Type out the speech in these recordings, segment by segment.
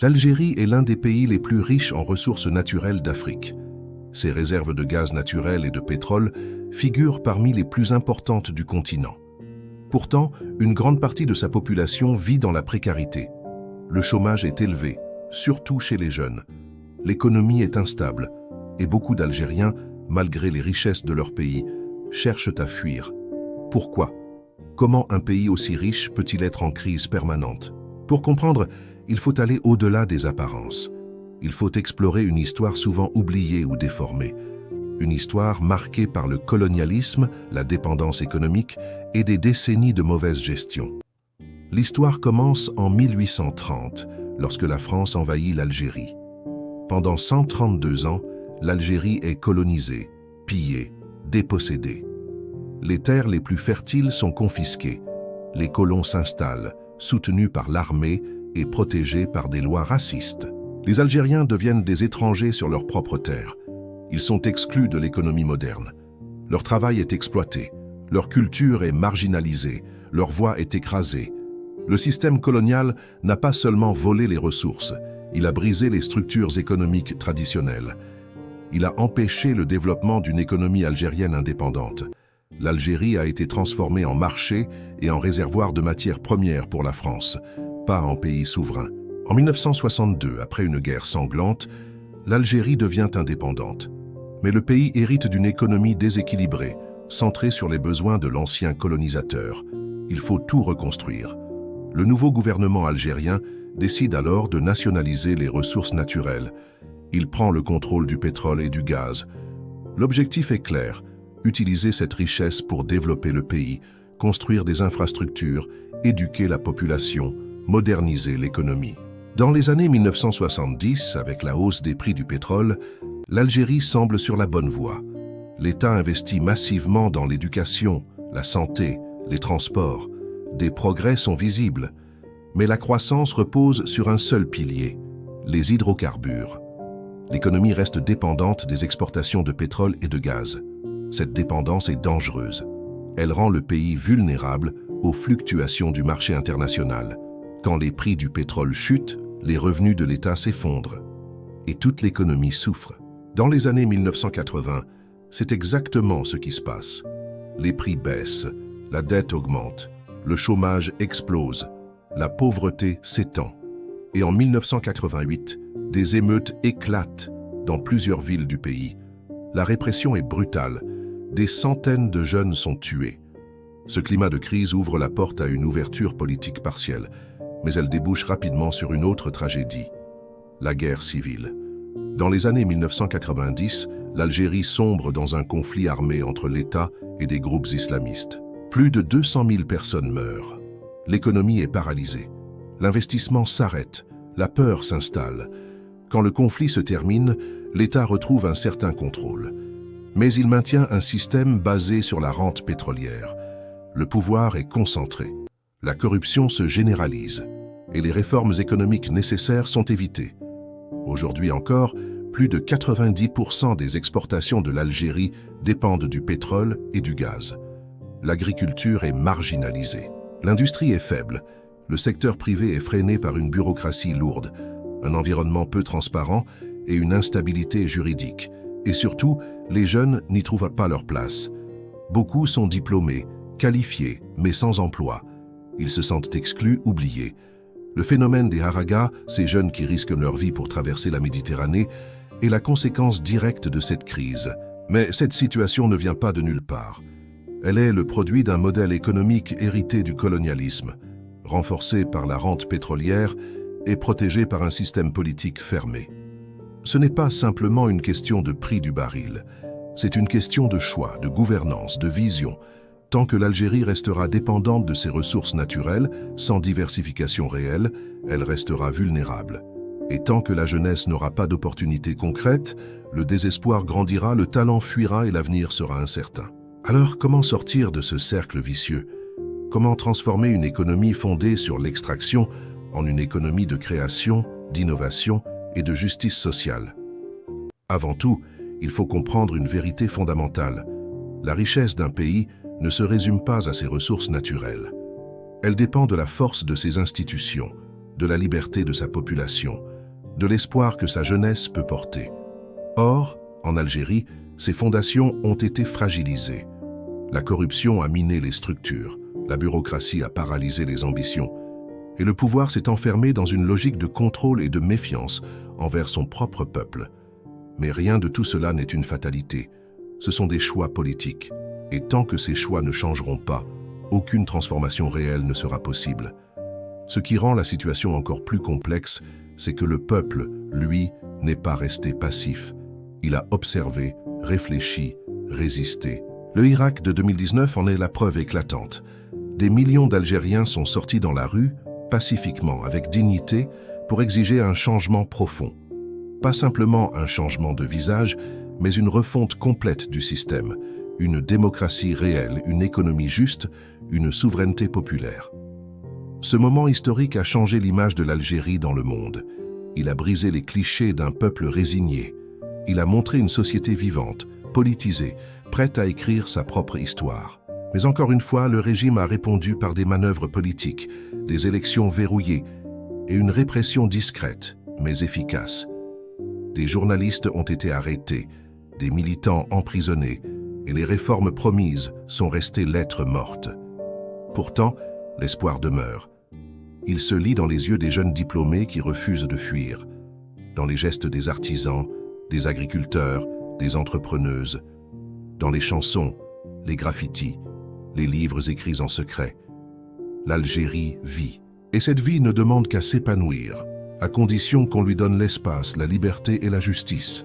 L'Algérie est l'un des pays les plus riches en ressources naturelles d'Afrique. Ses réserves de gaz naturel et de pétrole figurent parmi les plus importantes du continent. Pourtant, une grande partie de sa population vit dans la précarité. Le chômage est élevé, surtout chez les jeunes. L'économie est instable et beaucoup d'Algériens, malgré les richesses de leur pays, cherchent à fuir. Pourquoi? Comment un pays aussi riche peut-il être en crise permanente? Pour comprendre, il faut aller au-delà des apparences. Il faut explorer une histoire souvent oubliée ou déformée. Une histoire marquée par le colonialisme, la dépendance économique et des décennies de mauvaise gestion. L'histoire commence en 1830, lorsque la France envahit l'Algérie. Pendant 132 ans, l'Algérie est colonisée, pillée, dépossédée. Les terres les plus fertiles sont confisquées. Les colons s'installent, soutenus par l'armée et protégés par des lois racistes. Les Algériens deviennent des étrangers sur leur propre terre. Ils sont exclus de l'économie moderne. Leur travail est exploité, leur culture est marginalisée, leur voix est écrasée. Le système colonial n'a pas seulement volé les ressources, il a brisé les structures économiques traditionnelles. Il a empêché le développement d'une économie algérienne indépendante. L'Algérie a été transformée en marché et en réservoir de matières premières pour la France, pas en pays souverain. En 1962, après une guerre sanglante, l'Algérie devient indépendante. Mais le pays hérite d'une économie déséquilibrée, centrée sur les besoins de l'ancien colonisateur. Il faut tout reconstruire. Le nouveau gouvernement algérien décide alors de nationaliser les ressources naturelles. Il prend le contrôle du pétrole et du gaz. L'objectif est clair, utiliser cette richesse pour développer le pays, construire des infrastructures, éduquer la population, moderniser l'économie. Dans les années 1970, avec la hausse des prix du pétrole, l'Algérie semble sur la bonne voie. L'État investit massivement dans l'éducation, la santé, les transports. Des progrès sont visibles, mais la croissance repose sur un seul pilier, les hydrocarbures. L'économie reste dépendante des exportations de pétrole et de gaz. Cette dépendance est dangereuse. Elle rend le pays vulnérable aux fluctuations du marché international. Quand les prix du pétrole chutent, les revenus de l'État s'effondrent et toute l'économie souffre. Dans les années 1980, c'est exactement ce qui se passe. Les prix baissent, la dette augmente, le chômage explose, la pauvreté s'étend. Et en 1988, des émeutes éclatent dans plusieurs villes du pays. La répression est brutale. Des centaines de jeunes sont tués. Ce climat de crise ouvre la porte à une ouverture politique partielle, mais elle débouche rapidement sur une autre tragédie, la guerre civile. Dans les années 1990, l'Algérie sombre dans un conflit armé entre l'État et des groupes islamistes. Plus de 200 000 personnes meurent. L'économie est paralysée. L'investissement s'arrête. La peur s'installe. Quand le conflit se termine, l'État retrouve un certain contrôle. Mais il maintient un système basé sur la rente pétrolière. Le pouvoir est concentré. La corruption se généralise et les réformes économiques nécessaires sont évitées. Aujourd'hui encore, plus de 90% des exportations de l'Algérie dépendent du pétrole et du gaz. L'agriculture est marginalisée. L'industrie est faible. Le secteur privé est freiné par une bureaucratie lourde, un environnement peu transparent et une instabilité juridique. Et surtout, les jeunes n'y trouvent pas leur place. Beaucoup sont diplômés, qualifiés, mais sans emploi. Ils se sentent exclus, oubliés. Le phénomène des haragas, ces jeunes qui risquent leur vie pour traverser la Méditerranée, est la conséquence directe de cette crise. Mais cette situation ne vient pas de nulle part. Elle est le produit d'un modèle économique hérité du colonialisme, renforcé par la rente pétrolière et protégé par un système politique fermé. Ce n'est pas simplement une question de prix du baril, c'est une question de choix, de gouvernance, de vision. Tant que l'Algérie restera dépendante de ses ressources naturelles, sans diversification réelle, elle restera vulnérable. Et tant que la jeunesse n'aura pas d'opportunités concrètes, le désespoir grandira, le talent fuira et l'avenir sera incertain. Alors, comment sortir de ce cercle vicieux? Comment transformer une économie fondée sur l'extraction en une économie de création, d'innovation et de justice sociale? Avant tout, il faut comprendre une vérité fondamentale. La richesse d'un pays ne se résume pas à ses ressources naturelles. Elle dépend de la force de ses institutions, de la liberté de sa population, de l'espoir que sa jeunesse peut porter. Or, en Algérie, ses fondations ont été fragilisées. La corruption a miné les structures, la bureaucratie a paralysé les ambitions, et le pouvoir s'est enfermé dans une logique de contrôle et de méfiance envers son propre peuple. Mais rien de tout cela n'est une fatalité. Ce sont des choix politiques. Et tant que ces choix ne changeront pas, aucune transformation réelle ne sera possible. Ce qui rend la situation encore plus complexe, c'est que le peuple, lui, n'est pas resté passif. Il a observé, réfléchi, résisté. Le Irak de 2019 en est la preuve éclatante. Des millions d'Algériens sont sortis dans la rue, pacifiquement, avec dignité, pour exiger un changement profond. Pas simplement un changement de visage, mais une refonte complète du système, une démocratie réelle, une économie juste, une souveraineté populaire. Ce moment historique a changé l'image de l'Algérie dans le monde. Il a brisé les clichés d'un peuple résigné. Il a montré une société vivante, politisée, prête à écrire sa propre histoire. Mais encore une fois, le régime a répondu par des manœuvres politiques, des élections verrouillées et une répression discrète, mais efficace. Des journalistes ont été arrêtés, des militants emprisonnés, et les réformes promises sont restées lettres mortes. Pourtant, l'espoir demeure. Il se lit dans les yeux des jeunes diplômés qui refusent de fuir, dans les gestes des artisans, des agriculteurs, des entrepreneuses, dans les chansons, les graffitis, les livres écrits en secret. L'Algérie vit. Et cette vie ne demande qu'à s'épanouir, à condition qu'on lui donne l'espace, la liberté et la justice.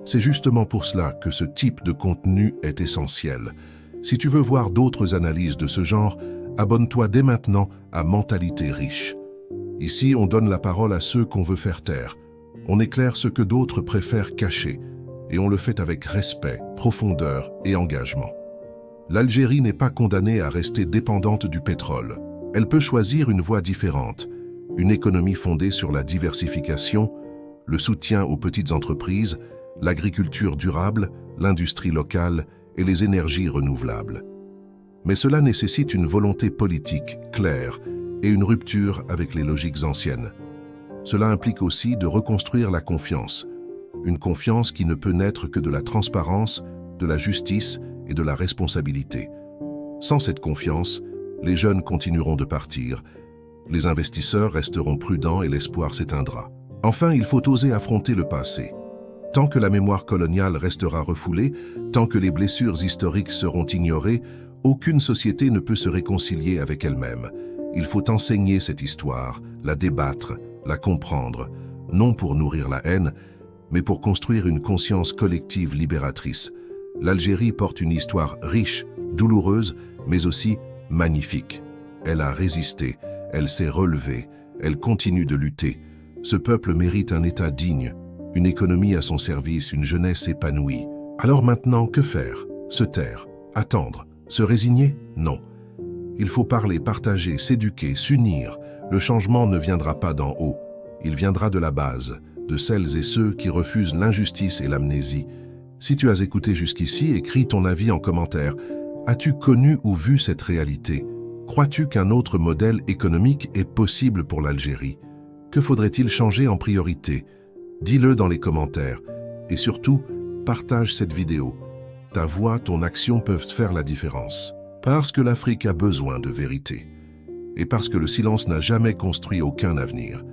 C'est justement pour cela que ce type de contenu est essentiel. Si tu veux voir d'autres analyses de ce genre, abonne-toi dès maintenant à Mentalité riche. Ici, on donne la parole à ceux qu'on veut faire taire. On éclaire ce que d'autres préfèrent cacher. Et on le fait avec respect, profondeur et engagement. L'Algérie n'est pas condamnée à rester dépendante du pétrole. Elle peut choisir une voie différente, une économie fondée sur la diversification, le soutien aux petites entreprises, l'agriculture durable, l'industrie locale et les énergies renouvelables. Mais cela nécessite une volonté politique claire et une rupture avec les logiques anciennes. Cela implique aussi de reconstruire la confiance, une confiance qui ne peut naître que de la transparence, de la justice et de la responsabilité. Sans cette confiance, les jeunes continueront de partir, les investisseurs resteront prudents et l'espoir s'éteindra. Enfin, il faut oser affronter le passé. Tant que la mémoire coloniale restera refoulée, tant que les blessures historiques seront ignorées, aucune société ne peut se réconcilier avec elle-même. Il faut enseigner cette histoire, la débattre, la comprendre, non pour nourrir la haine, mais pour construire une conscience collective libératrice. L'Algérie porte une histoire riche, douloureuse, mais aussi magnifique. Elle a résisté, elle s'est relevée, elle continue de lutter. Ce peuple mérite un État digne, une économie à son service, une jeunesse épanouie. Alors maintenant, que faire? Se taire? Attendre? Se résigner? Non. Il faut parler, partager, s'éduquer, s'unir. Le changement ne viendra pas d'en haut. Il viendra de la base, de celles et ceux qui refusent l'injustice et l'amnésie. Si tu as écouté jusqu'ici, écris ton avis en commentaire. As-tu connu ou vu cette réalité? Crois-tu qu'un autre modèle économique est possible pour l'Algérie? Que faudrait-il changer en priorité? Dis-le dans les commentaires. Et surtout, partage cette vidéo. Ta voix, ton action peuvent faire la différence. Parce que l'Afrique a besoin de vérité. Et parce que le silence n'a jamais construit aucun avenir.